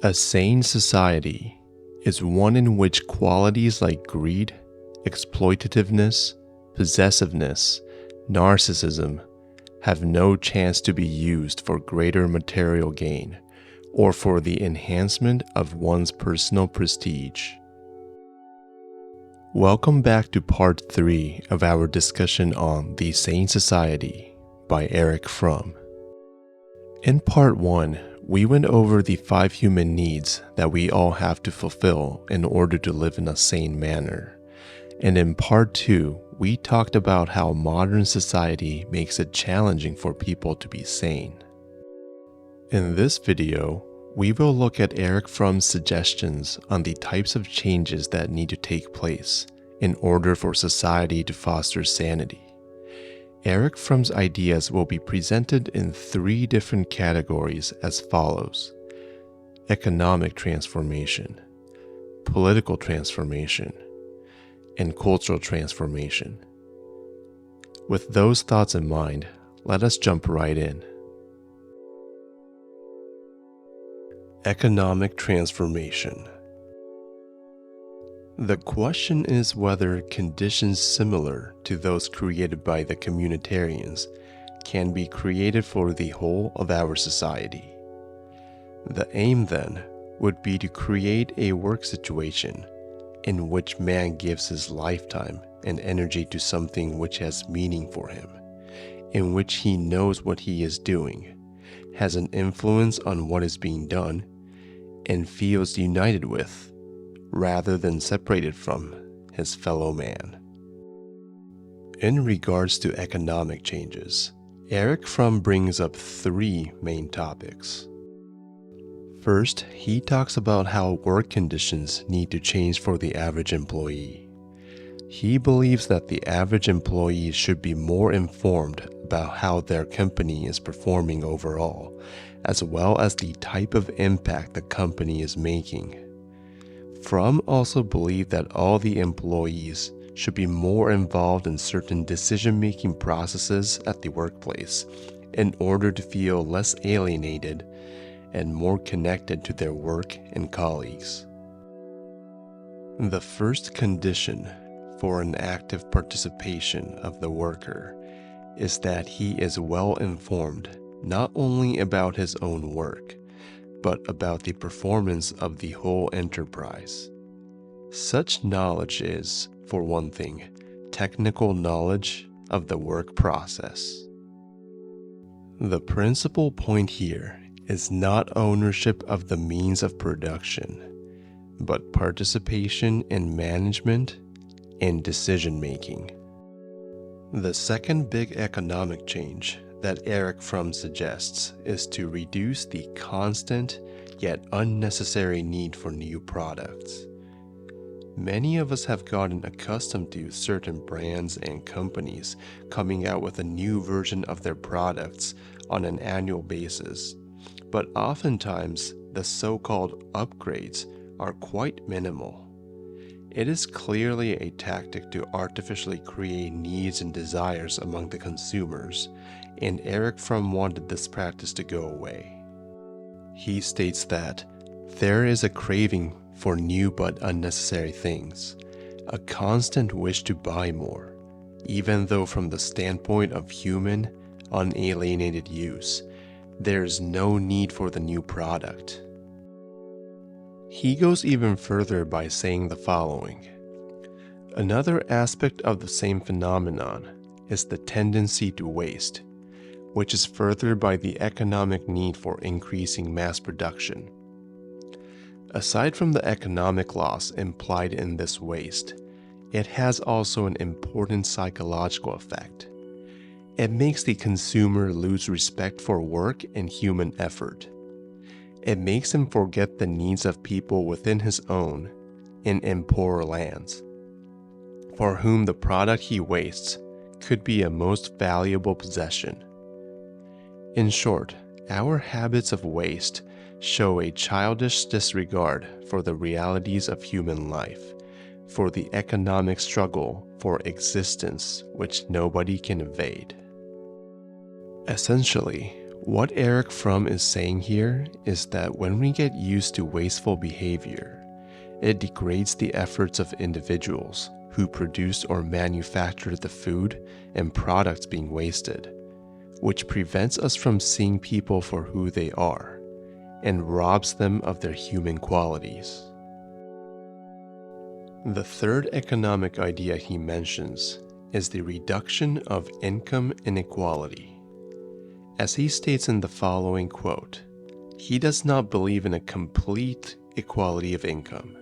A sane society is one in which qualities like greed, exploitativeness, possessiveness, narcissism have no chance to be used for greater material gain or for the enhancement of one's personal prestige. Welcome back to part 3 of our discussion on The Sane Society by Erich Fromm. In part 1, we went over the 5 human needs that we all have to fulfill in order to live in a sane manner. And in part 2, we talked about how modern society makes it challenging for people to be sane. In this video, we will look at Erich Fromm's suggestions on the types of changes that need to take place in order for society to foster sanity. Erich Fromm's ideas will be presented in 3 different categories as follows: economic transformation, political transformation, and cultural transformation. With those thoughts in mind, let us jump right in. Economic transformation. The question is whether conditions similar to those created by the communitarians can be created for the whole of our society. The aim then would be to create a work situation in which man gives his lifetime and energy to something which has meaning for him, in which he knows what he is doing, has an influence on what is being done, and feels united with, rather than separated from, his fellow man. In regards to economic changes, Erich Fromm brings up 3 main topics. First, he talks about how work conditions need to change for the average employee. He believes that the average employee should be more informed about how their company is performing overall, as well as the type of impact the company is making. Fromm also believed that all the employees should be more involved in certain decision-making processes at the workplace in order to feel less alienated and more connected to their work and colleagues. The first condition for an active participation of the worker is that he is well informed not only about his own work, but about the performance of the whole enterprise. Such knowledge is, for one thing, technical knowledge of the work process. The principal point here is not ownership of the means of production, but participation in management and decision-making. The second big economic change that Erich Fromm suggests is to reduce the constant yet unnecessary need for new products. Many of us have gotten accustomed to certain brands and companies coming out with a new version of their products on an annual basis, but oftentimes the so-called upgrades are quite minimal. It is clearly a tactic to artificially create needs and desires among the consumers, and Erich Fromm wanted this practice to go away. He states that there is a craving for new but unnecessary things, a constant wish to buy more, even though from the standpoint of human, unalienated use, there is no need for the new product. He goes even further by saying the following: another aspect of the same phenomenon is the tendency to waste, which is furthered by the economic need for increasing mass production. Aside from the economic loss implied in this waste, it has also an important psychological effect. It makes the consumer lose respect for work and human effort. It makes him forget the needs of people within his own and in poorer lands, for whom the product he wastes could be a most valuable possession. In short, our habits of waste show a childish disregard for the realities of human life, for the economic struggle for existence which nobody can evade. Essentially, What Erich Fromm is saying here is that when we get used to wasteful behavior, it degrades the efforts of individuals who produce or manufacture the food and products being wasted, which prevents us from seeing people for who they are and robs them of their human qualities. The third economic idea he mentions is the reduction of income inequality. As he states in the following quote, he does not believe in a complete equality of income,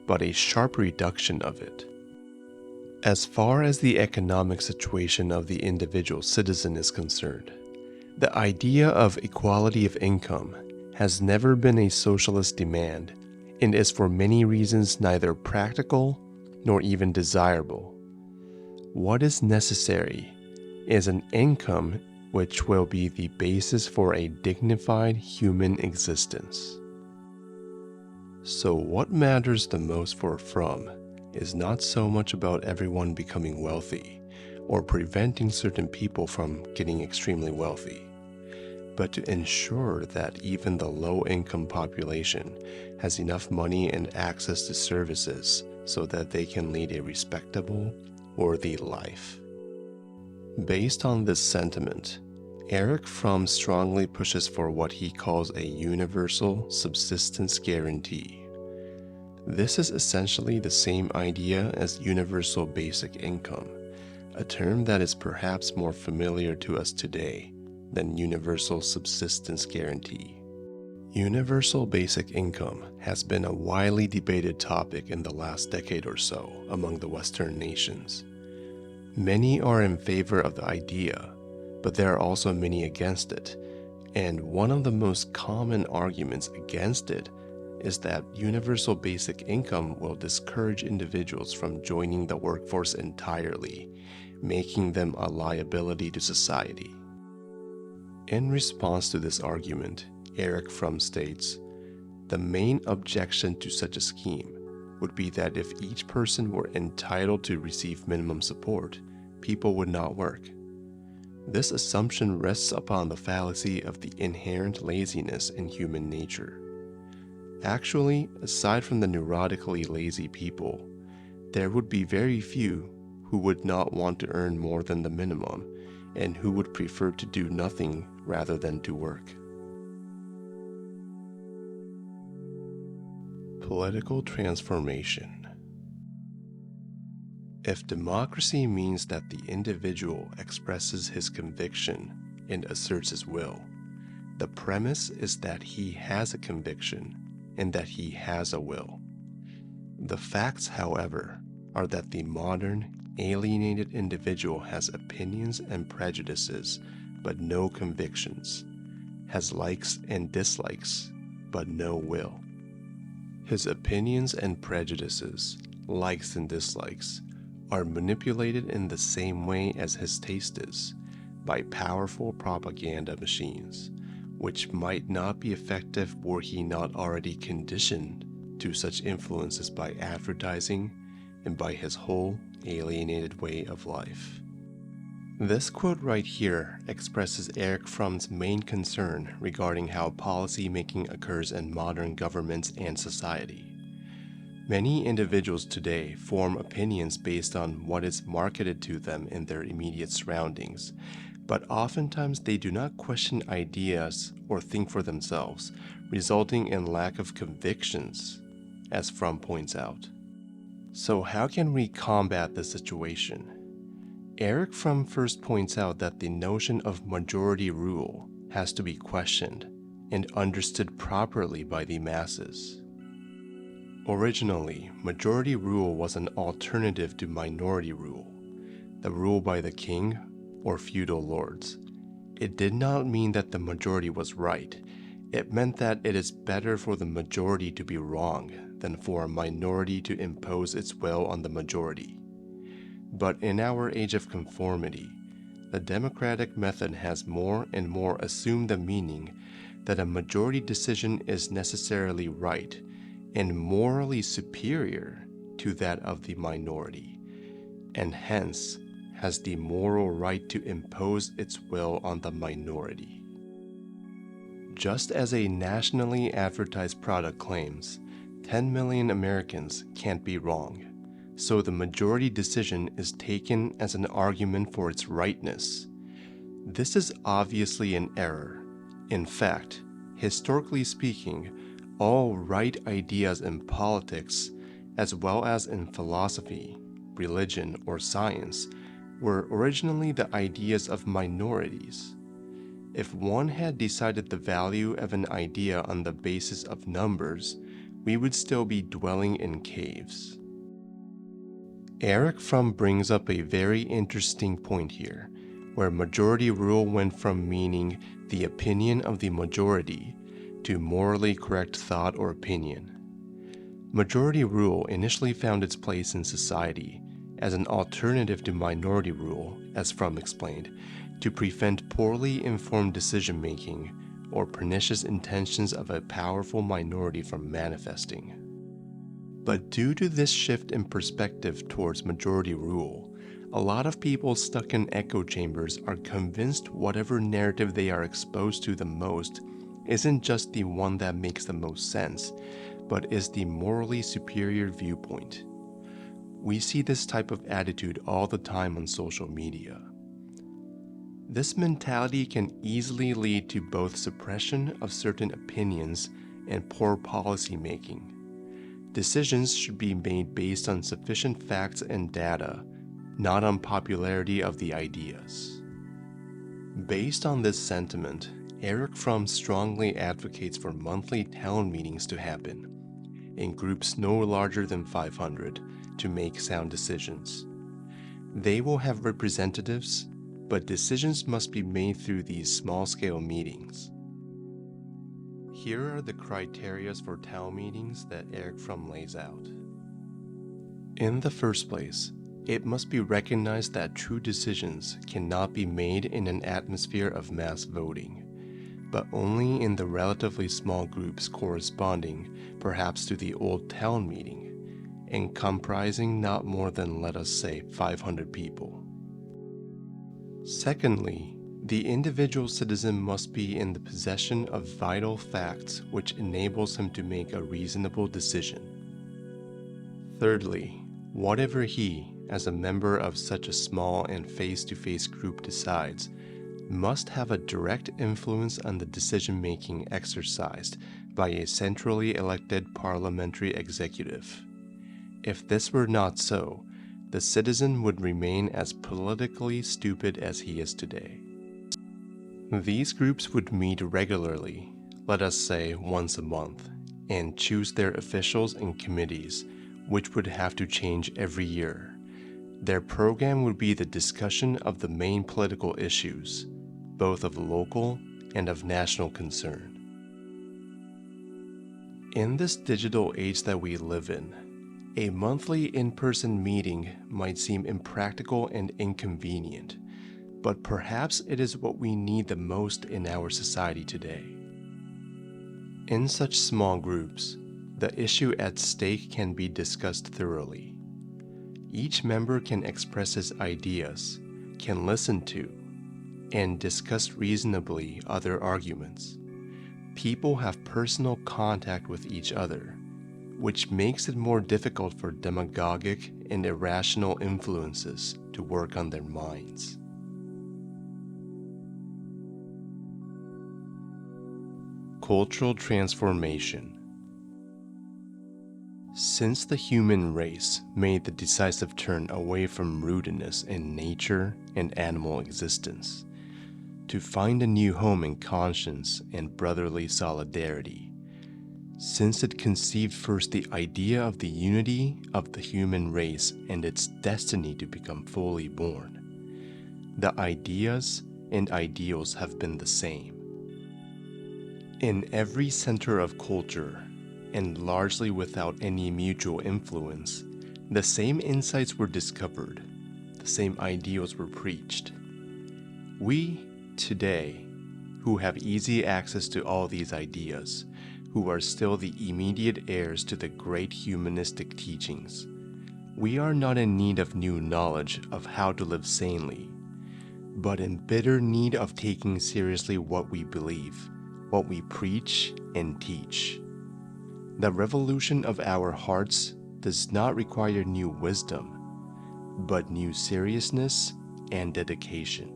but a sharp reduction of it. As far as the economic situation of the individual citizen is concerned, the idea of equality of income has never been a socialist demand and is for many reasons neither practical nor even desirable. What is necessary is an income which will be the basis for a dignified human existence. So what matters the most for Fromm is not so much about everyone becoming wealthy or preventing certain people from getting extremely wealthy, but to ensure that even the low-income population has enough money and access to services so that they can lead a respectable, worthy life. Based on this sentiment, Erich Fromm strongly pushes for what he calls a universal subsistence guarantee. This is essentially the same idea as universal basic income, a term that is perhaps more familiar to us today than universal subsistence guarantee. Universal basic income has been a widely debated topic in the last decade or so among the Western nations. Many are in favor of the idea, but there are also many against it, and one of the most common arguments against it is that universal basic income will discourage individuals from joining the workforce entirely, making them a liability to society. In response to this argument, Erich Fromm states, the main objection to such a scheme would be that if each person were entitled to receive minimum support, people would not work. This assumption rests upon the fallacy of the inherent laziness in human nature. Actually, aside from the neurotically lazy people, there would be very few who would not want to earn more than the minimum and who would prefer to do nothing rather than to work. Political transformation. If democracy means that the individual expresses his conviction and asserts his will, the premise is that he has a conviction and that he has a will. The facts, however, are that the modern, alienated individual has opinions and prejudices, but no convictions, has likes and dislikes, but no will. His opinions and prejudices, likes and dislikes, are manipulated in the same way as his taste is, by powerful propaganda machines, which might not be effective were he not already conditioned to such influences by advertising and by his whole alienated way of life. This quote right here expresses Erich Fromm's main concern regarding how policy making occurs in modern governments and society. Many individuals today form opinions based on what is marketed to them in their immediate surroundings, but oftentimes they do not question ideas or think for themselves, resulting in lack of convictions, as Fromm points out. So how can we combat this situation? Erich Fromm first points out that the notion of majority rule has to be questioned and understood properly by the masses. Originally, majority rule was an alternative to minority rule, the rule by the king or feudal lords. It did not mean that the majority was right. It meant that it is better for the majority to be wrong than for a minority to impose its will on the majority. But in our age of conformity, the democratic method has more and more assumed the meaning that a majority decision is necessarily right and morally superior to that of the minority, and hence has the moral right to impose its will on the minority. Just as a nationally advertised product claims, 10 million Americans can't be wrong, so the majority decision is taken as an argument for its rightness. This is obviously an error. In fact, historically speaking, all right ideas in politics, as well as in philosophy, religion, or science, were originally the ideas of minorities. If one had decided the value of an idea on the basis of numbers, we would still be dwelling in caves. Erich Fromm brings up a very interesting point here, where majority rule went from meaning the opinion of the majority to morally correct thought or opinion. Majority rule initially found its place in society as an alternative to minority rule, as Fromm explained, to prevent poorly informed decision-making or pernicious intentions of a powerful minority from manifesting. But due to this shift in perspective towards majority rule, a lot of people stuck in echo chambers are convinced whatever narrative they are exposed to the most isn't just the one that makes the most sense, but is the morally superior viewpoint. We see this type of attitude all the time on social media. This mentality can easily lead to both suppression of certain opinions and poor policy making. Decisions should be made based on sufficient facts and data, not on popularity of the ideas. Based on this sentiment, Erich Fromm strongly advocates for monthly town meetings to happen, in groups no larger than 500, to make sound decisions. They will have representatives, but decisions must be made through these small-scale meetings. Here are the criteria for town meetings that Erich Fromm lays out. In the first place, it must be recognized that true decisions cannot be made in an atmosphere of mass voting, but only in the relatively small groups corresponding perhaps to the old town meeting, and comprising not more than, let us say, 500 people. Secondly, the individual citizen must be in the possession of vital facts which enables him to make a reasonable decision. Thirdly, whatever he, as a member of such a small and face-to-face group decides, must have a direct influence on the decision-making exercised by a centrally elected parliamentary executive. If this were not so, the citizen would remain as politically stupid as he is today. These groups would meet regularly, let us say once a month, and choose their officials and committees, which would have to change every year. Their program would be the discussion of the main political issues, both of local and of national concern. In this digital age that we live in, a monthly in-person meeting might seem impractical and inconvenient, but perhaps it is what we need the most in our society today. In such small groups, the issue at stake can be discussed thoroughly. Each member can express his ideas, can listen to, and discuss reasonably other arguments. People have personal contact with each other, which makes it more difficult for demagogic and irrational influences to work on their minds. Cultural transformation. Since the human race made the decisive turn away from rudeness in nature and animal existence, to find a new home in conscience and brotherly solidarity, since it conceived first the idea of the unity of the human race and its destiny to become fully born, the ideas and ideals have been the same. In every center of culture, and largely without any mutual influence, the same insights were discovered, the same ideals were preached. We, today, who have easy access to all these ideas, who are still the immediate heirs to the great humanistic teachings, we are not in need of new knowledge of how to live sanely, but in bitter need of taking seriously what we believe, what we preach and teach. The revolution of our hearts does not require new wisdom, but new seriousness and dedication.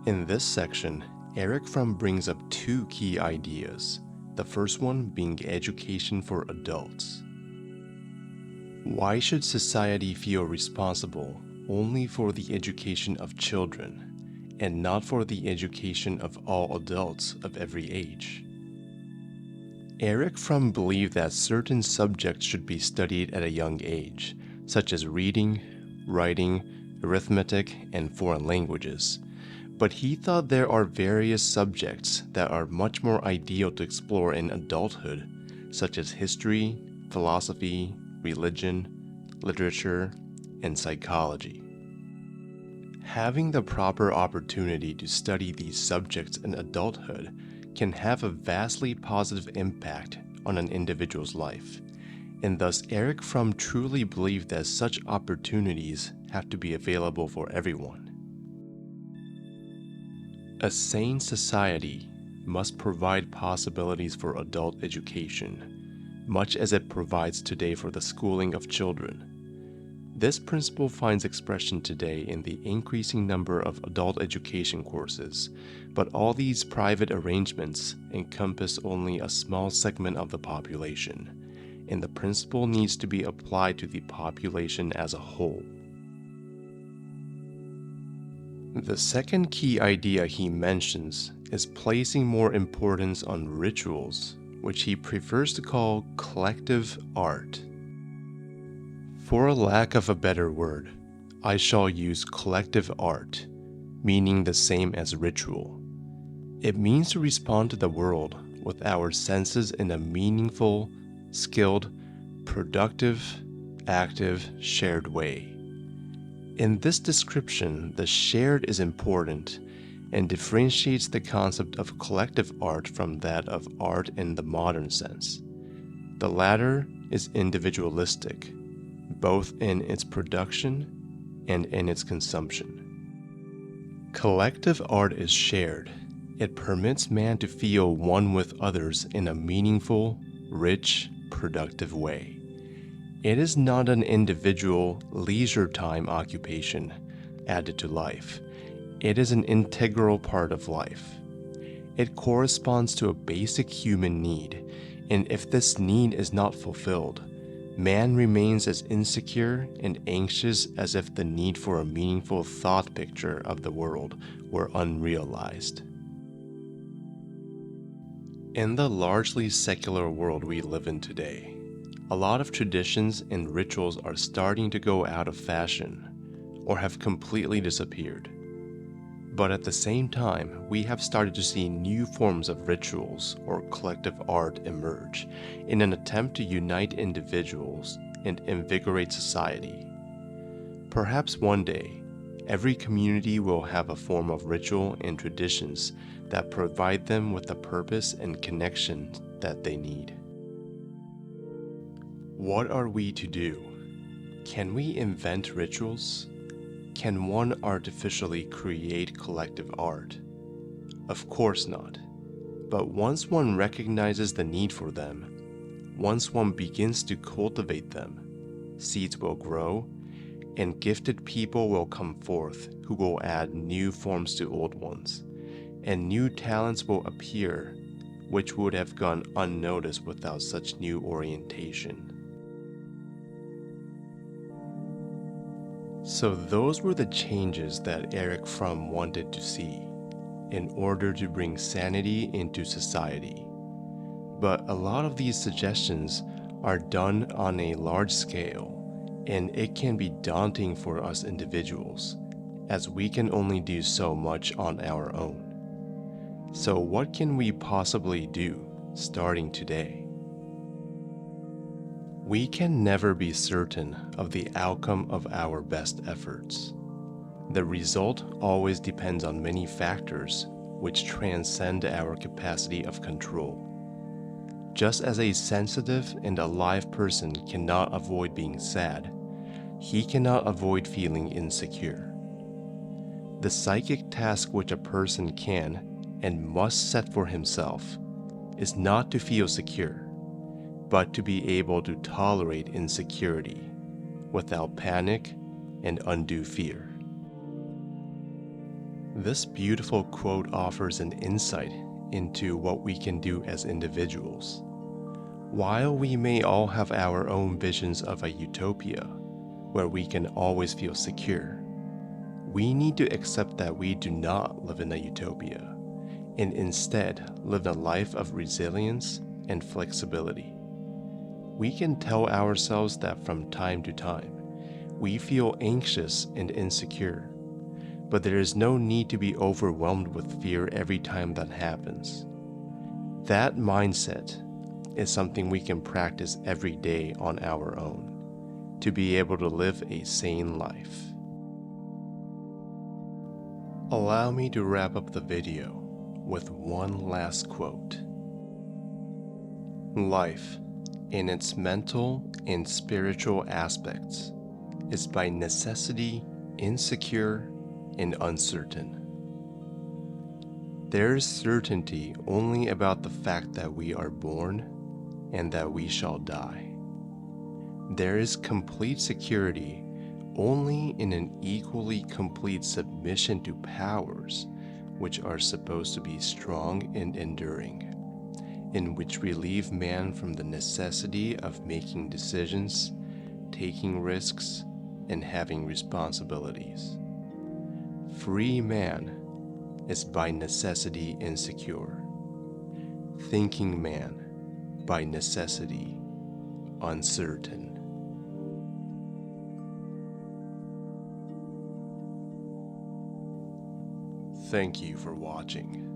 In this section, Erich Fromm brings up two key ideas, the first one being education for adults. Why should society feel responsible only for the education of children and not for the education of all adults of every age? Erich Fromm believed that certain subjects should be studied at a young age, such as reading, writing, arithmetic, and foreign languages. But he thought there are various subjects that are much more ideal to explore in adulthood, such as history, philosophy, religion, literature, and psychology. Having the proper opportunity to study these subjects in adulthood can have a vastly positive impact on an individual's life, and thus Erich Fromm truly believed that such opportunities have to be available for everyone. A sane society must provide possibilities for adult education, much as it provides today for the schooling of children. This principle finds expression today in the increasing number of adult education courses, but all these private arrangements encompass only a small segment of the population, and the principle needs to be applied to the population as a whole. The second key idea he mentions is placing more importance on rituals, which he prefers to call collective art. For a lack of a better word, I shall use collective art, meaning the same as ritual. It means to respond to the world with our senses in a meaningful, skilled, productive, active, shared way. In this description, the shared is important and differentiates the concept of collective art from that of art in the modern sense. The latter is individualistic, both in its production and in its consumption. Collective art is shared. It permits man to feel one with others in a meaningful, rich, productive way. It is not an individual, leisure time occupation added to life. It is an integral part of life. It corresponds to a basic human need, and if this need is not fulfilled, man remains as insecure and anxious as if the need for a meaningful thought picture of the world were unrealized. In the largely secular world we live in today, a lot of traditions and rituals are starting to go out of fashion or have completely disappeared. But at the same time, we have started to see new forms of rituals or collective art emerge in an attempt to unite individuals and invigorate society. Perhaps one day, every community will have a form of ritual and traditions that provide them with the purpose and connection that they need. What are we to do? Can we invent rituals? Can one artificially create collective art? Of course not. But once one recognizes the need for them, once one begins to cultivate them, seeds will grow, and gifted people will come forth who will add new forms to old ones, and new talents will appear which would have gone unnoticed without such new orientation. So those were the changes that Erich Fromm wanted to see in order to bring sanity into society. But a lot of these suggestions are done on a large scale, and it can be daunting for us individuals, as we can only do so much on our own. So what can we possibly do starting today? We can never be certain of the outcome of our best efforts. The result always depends on many factors which transcend our capacity of control. Just as a sensitive and alive person cannot avoid being sad, he cannot avoid feeling insecure. The psychic task which a person can and must set for himself is not to feel secure, but to be able to tolerate insecurity without panic and undue fear. This beautiful quote offers an insight into what we can do as individuals. While we may all have our own visions of a utopia where we can always feel secure, we need to accept that we do not live in a utopia and instead live a life of resilience and flexibility. We can tell ourselves that from time to time, we feel anxious and insecure, but there is no need to be overwhelmed with fear every time that happens. That mindset is something we can practice every day on our own to be able to live a sane life. Allow me to wrap up the video with one last quote. Life, in its mental and spiritual aspects, is by necessity insecure and uncertain. There is certainty only about the fact that we are born and that we shall die. There is complete security only in an equally complete submission to powers which are supposed to be strong and enduring, and which relieve man from the necessity of making decisions, taking risks, and having responsibilities. Free man is by necessity insecure. Thinking man, by necessity, uncertain. Thank you for watching.